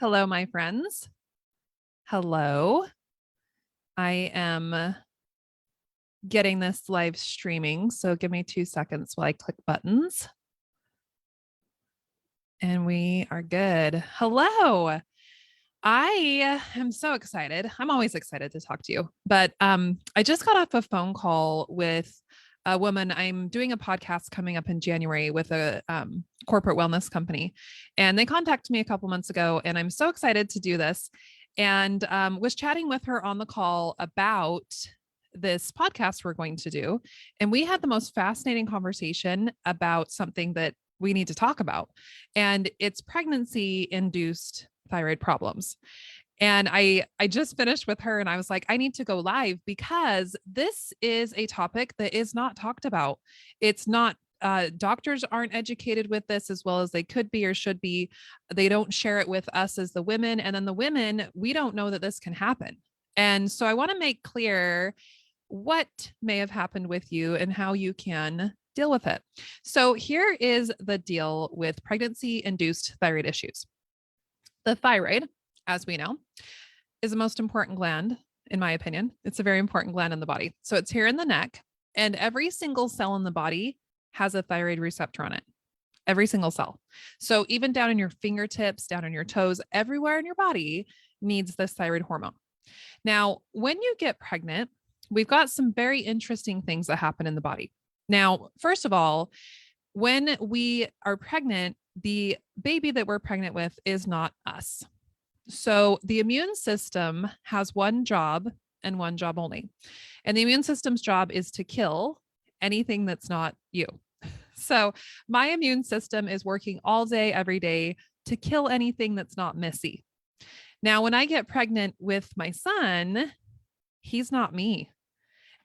Hello, my friends. Hello. I am getting this live streaming, so give me 2 seconds while I click buttons. And we are good. Hello. I am so excited. I'm always excited to talk to you, but I just got off a phone call with a woman. I'm doing a podcast coming up in January with a corporate wellness company, and they contacted me a couple months ago, and I'm so excited to do this. And was chatting with her on the call about this podcast we're going to do, and we had the most fascinating conversation about something that we need to talk about, and it's pregnancy induced thyroid problems. And I just finished with her and I was like, I need to go live because this is a topic that is not talked about. It's not doctors aren't educated with this as well as they could be or should be. They don't share it with us as the women. And then the women, we don't know that this can happen. And so I want to make clear what may have happened with you and how you can deal with it. So here is the deal with pregnancy induced thyroid issues. The thyroid, as we know, is the most important gland, in my opinion. It's a very important gland in the body. So it's here in the neck, and every single cell in the body has a thyroid receptor on it. Every single cell. So even down in your fingertips, down on your toes, everywhere in your body needs this thyroid hormone. Now, when you get pregnant, we've got some very interesting things that happen in the body. Now, first of all, when we are pregnant, the baby that we're pregnant with is not us. So the immune system has one job and one job only. And the immune system's job is to kill anything that's not you. So my immune system is working all day, every day to kill anything that's not Missy. Now, when I get pregnant with my son, he's not me.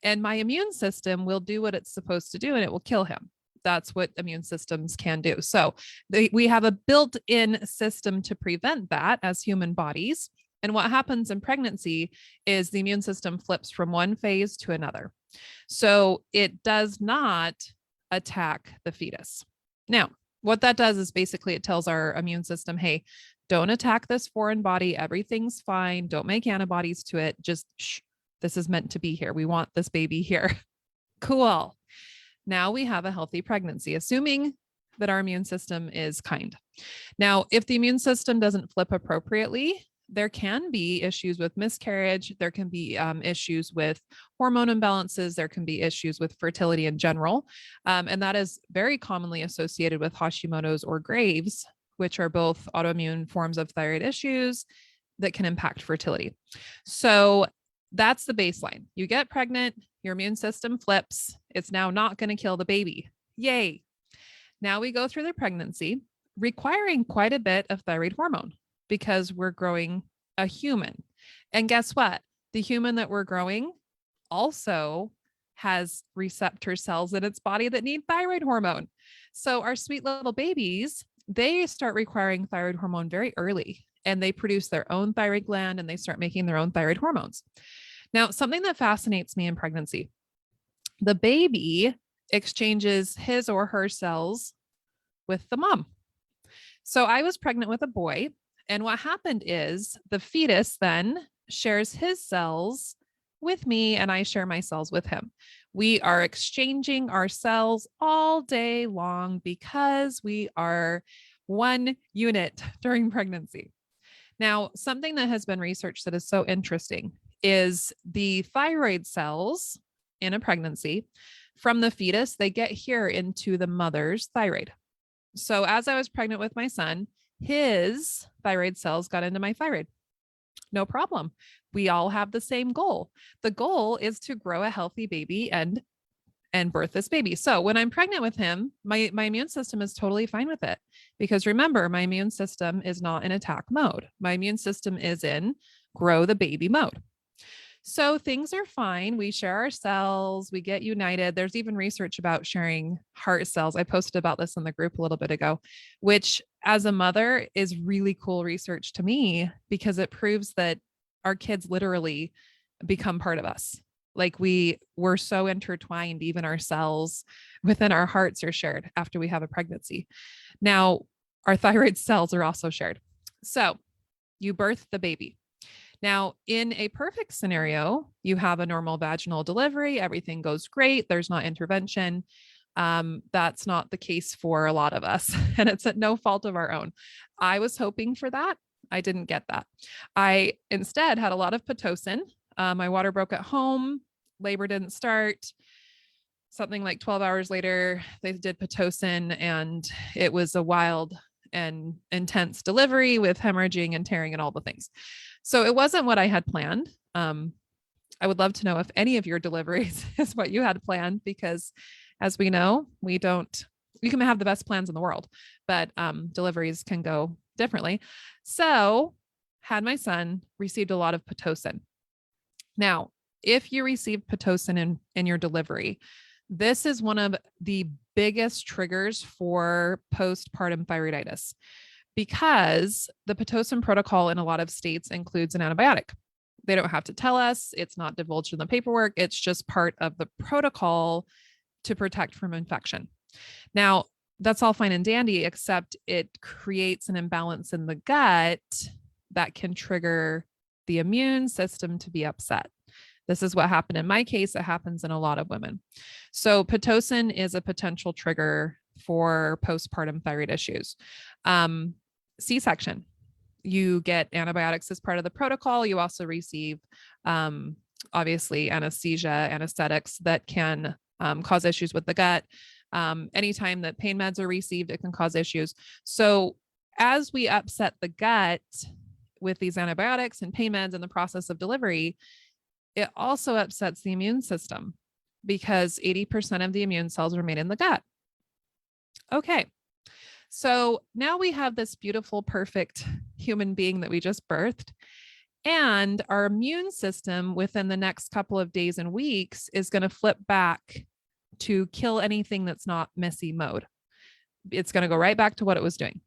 And my immune system will do what it's supposed to do and it will kill him. That's what immune systems can do. So we have a built-in system to prevent that as human bodies. And what happens in pregnancy is the immune system flips from one phase to another. So it does not attack the fetus. Now, what that does is basically it tells our immune system, hey, don't attack this foreign body. Everything's fine. Don't make antibodies to it. Just shh, this is meant to be here. We want this baby here. Cool. Now we have a healthy pregnancy, assuming that our immune system is kind. Now, if the immune system doesn't flip appropriately, there can be issues with miscarriage. There can be issues with hormone imbalances. There can be issues with fertility in general. And that is very commonly associated with Hashimoto's or Graves', which are both autoimmune forms of thyroid issues that can impact fertility. So that's the baseline. You get pregnant, your immune system flips. It's now not going to kill the baby. Yay. Now we go through the pregnancy, requiring quite a bit of thyroid hormone because we're growing a human. And guess what? The human that we're growing also has receptor cells in its body that need thyroid hormone. So our sweet little babies, they start requiring thyroid hormone very early, and they produce their own thyroid gland and they start making their own thyroid hormones. Now, something that fascinates me in pregnancy, the baby exchanges his or her cells with the mom. So I was pregnant with a boy, and what happened is the fetus then shares his cells with me and I share my cells with him. We are exchanging our cells all day long because we are one unit during pregnancy. Now, something that has been researched that is so interesting is the thyroid cells in a pregnancy from the fetus, they get here into the mother's thyroid. So as I was pregnant with my son, his thyroid cells got into my thyroid. No problem. We all have the same goal. The goal is to grow a healthy baby and birth this baby. So when I'm pregnant with him, my immune system is totally fine with it because remember, my immune system is not in attack mode. My immune system is in grow the baby mode. So things are fine. We share our cells, we get united. There's even research about sharing heart cells. I posted about this in the group a little bit ago, which as a mother is really cool research to me because it proves that our kids literally become part of us. Like we're so intertwined, even our cells within our hearts are shared after we have a pregnancy. Now, our thyroid cells are also shared. So you birth the baby. Now, in a perfect scenario, you have a normal vaginal delivery, everything goes great, there's not intervention. That's not the case for a lot of us, and it's at no fault of our own. I was hoping for that. I didn't get that. I instead had a lot of Pitocin. My water broke at home, labor didn't start. Something like 12 hours later, they did Pitocin, and it was a wild and intense delivery with hemorrhaging and tearing and all the things. So it wasn't what I had planned. I would love to know if any of your deliveries is what you had planned, because as we know, you can have the best plans in the world, but deliveries can go differently. So had my son, received a lot of Pitocin. Now, if you received Pitocin in your delivery, this is one of the biggest triggers for postpartum thyroiditis, because the Pitocin protocol in a lot of states includes an antibiotic. They don't have to tell us. It's not divulged in the paperwork. It's just part of the protocol to protect from infection. Now, that's all fine and dandy, except it creates an imbalance in the gut that can trigger the immune system to be upset. This is what happened in my case. It happens in a lot of women. So Pitocin is a potential trigger for postpartum thyroid issues. C-section, you get antibiotics as part of the protocol. You also receive, obviously, anesthetics that can cause issues with the gut. Anytime that pain meds are received, it can cause issues. So as we upset the gut with these antibiotics and pain meds in the process of delivery, it also upsets the immune system, because 80% of the immune cells are made in the gut. Okay. So now we have this beautiful, perfect human being that we just birthed, and our immune system within the next couple of days and weeks is going to flip back to kill anything that's not messy mode. It's going to go right back to what it was doing.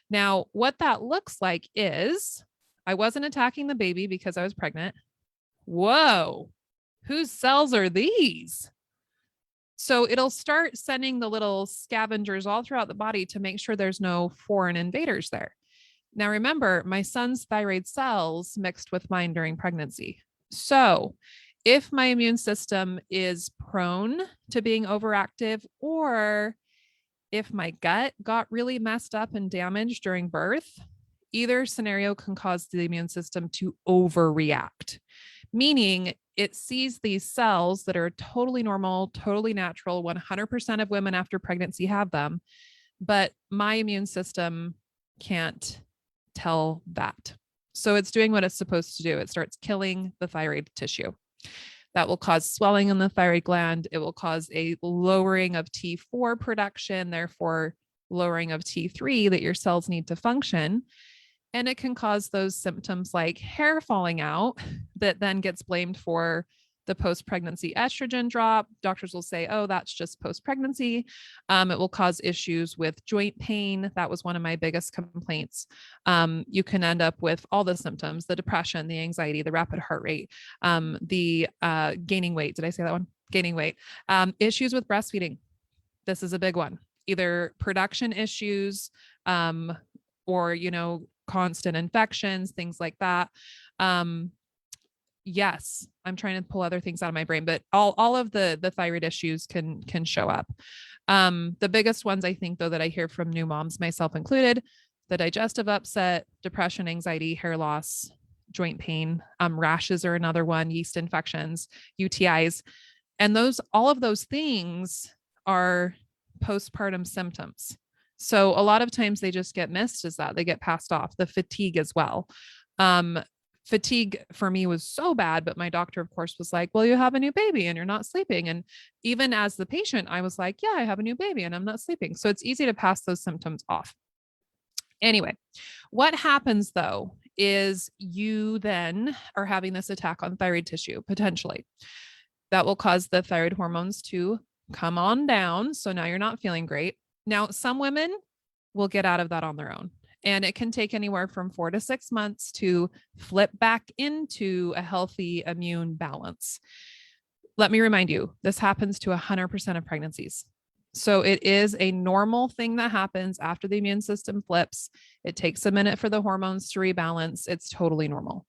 Now, what that looks like is, I wasn't attacking the baby because I was pregnant. Whoa, whose cells are these? So it'll start sending the little scavengers all throughout the body to make sure there's no foreign invaders there. Now, remember, my son's thyroid cells mixed with mine during pregnancy. So if my immune system is prone to being overactive, or if my gut got really messed up and damaged during birth, either scenario can cause the immune system to overreact, meaning it sees these cells that are totally normal, totally natural. 100% of women after pregnancy have them, but my immune system can't tell that. So it's doing what it's supposed to do. It starts killing the thyroid tissue. That will cause swelling in the thyroid gland. It will cause a lowering of T4 production, therefore lowering of T3 that your cells need to function. And it can cause those symptoms like hair falling out that then gets blamed for the post-pregnancy estrogen drop. Doctors will say, oh, that's just post-pregnancy. It will cause issues with joint pain. That was one of my biggest complaints. You can end up with all the symptoms, the depression, the anxiety, the rapid heart rate, the gaining weight. Did I say that one? Gaining weight. Issues with breastfeeding. This is a big one. Either production issues, or, constant infections, things like that. Yes, I'm trying to pull other things out of my brain, but all of the thyroid issues can show up. The biggest ones, I think, though, that I hear from new moms, myself included, the digestive upset, depression, anxiety, hair loss, joint pain, rashes are another one, yeast infections, UTIs. And all of those things are postpartum symptoms. So a lot of times they just get missed as that. They get passed off. The fatigue as well. Fatigue for me was so bad, but my doctor, of course, was like, well, you have a new baby and you're not sleeping. And even as the patient, I was like, yeah, I have a new baby and I'm not sleeping. So it's easy to pass those symptoms off. Anyway, what happens though is you then are having this attack on thyroid tissue, potentially. That will cause the thyroid hormones to come on down. So now you're not feeling great. Now, some women will get out of that on their own, and it can take anywhere from 4 to 6 months to flip back into a healthy immune balance. Let me remind you, this happens to 100% of pregnancies. So it is a normal thing that happens after the immune system flips. It takes a minute for the hormones to rebalance. It's totally normal.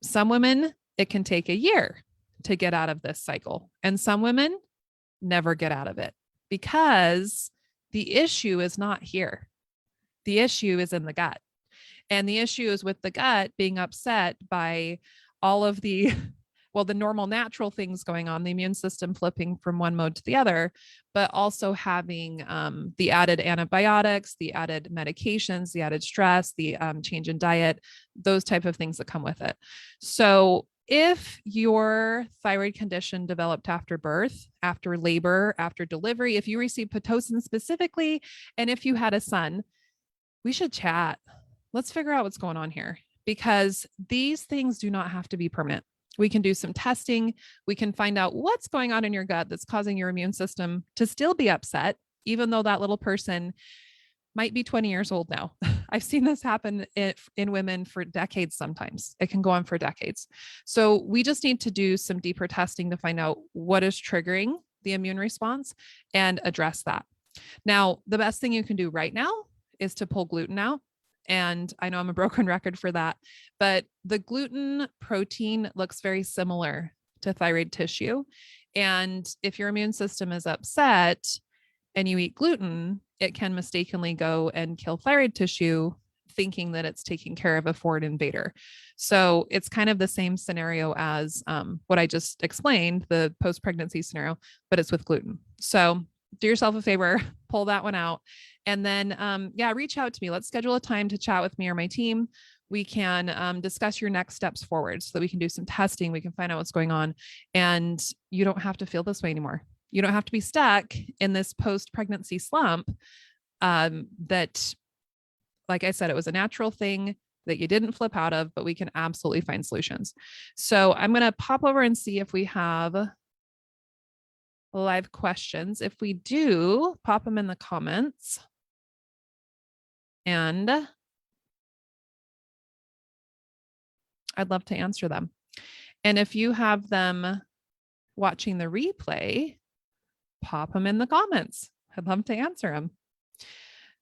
Some women, it can take a year to get out of this cycle. And some women never get out of it because the issue is not here. The issue is in the gut. And the issue is with the gut being upset by all of the, well, the normal natural things going on, the immune system flipping from one mode to the other, but also having the added antibiotics, the added medications, the added stress, the change in diet, those type of things that come with it. So if your thyroid condition developed after birth, after labor, after delivery, if you received Pitocin specifically, and if you had a son, we should chat. Let's figure out what's going on here, because these things do not have to be permanent. We can do some testing. We can find out what's going on in your gut that's causing your immune system to still be upset, even though that little person might be 20 years old now. I've seen this happen in women for decades sometimes. It can go on for decades. So we just need to do some deeper testing to find out what is triggering the immune response and address that. Now, the best thing you can do right now is to pull gluten out. And I know I'm a broken record for that, but the gluten protein looks very similar to thyroid tissue. And if your immune system is upset and you eat gluten, it can mistakenly go and kill thyroid tissue, thinking that it's taking care of a foreign invader. So it's kind of the same scenario as what I just explained, the post-pregnancy scenario, but it's with gluten. So do yourself a favor, pull that one out. And then, reach out to me. Let's schedule a time to chat with me or my team. We can discuss your next steps forward so that we can do some testing. We can find out what's going on. And you don't have to feel this way anymore. You don't have to be stuck in this post-pregnancy slump that, like I said, it was a natural thing that you didn't flip out of, but we can absolutely find solutions. So I'm going to pop over and see if we have live questions. If we do, pop them in the comments. And I'd love to answer them. And if you have them watching the replay, pop them in the comments. I'd love to answer them.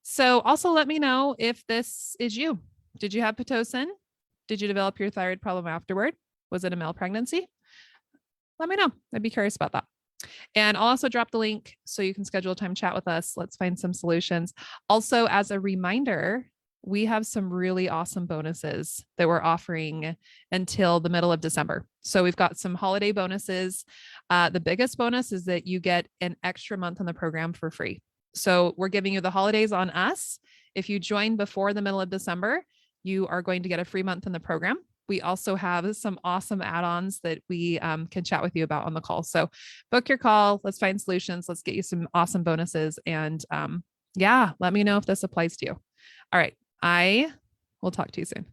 So also let me know if this is you. Did you have Pitocin? Did you develop your thyroid problem afterward? Was it a male pregnancy? Let me know. I'd be curious about that. And I'll also drop the link so you can schedule a time chat with us. Let's find some solutions. Also, as a reminder, we have some really awesome bonuses that we're offering until the middle of December. So we've got some holiday bonuses. The biggest bonus is that you get an extra month on the program for free. So we're giving you the holidays on us. If you join before the middle of December, you are going to get a free month in the program. We also have some awesome add-ons that we can chat with you about on the call. So book your call. Let's find solutions. Let's get you some awesome bonuses. And let me know if this applies to you. All right. I will talk to you soon.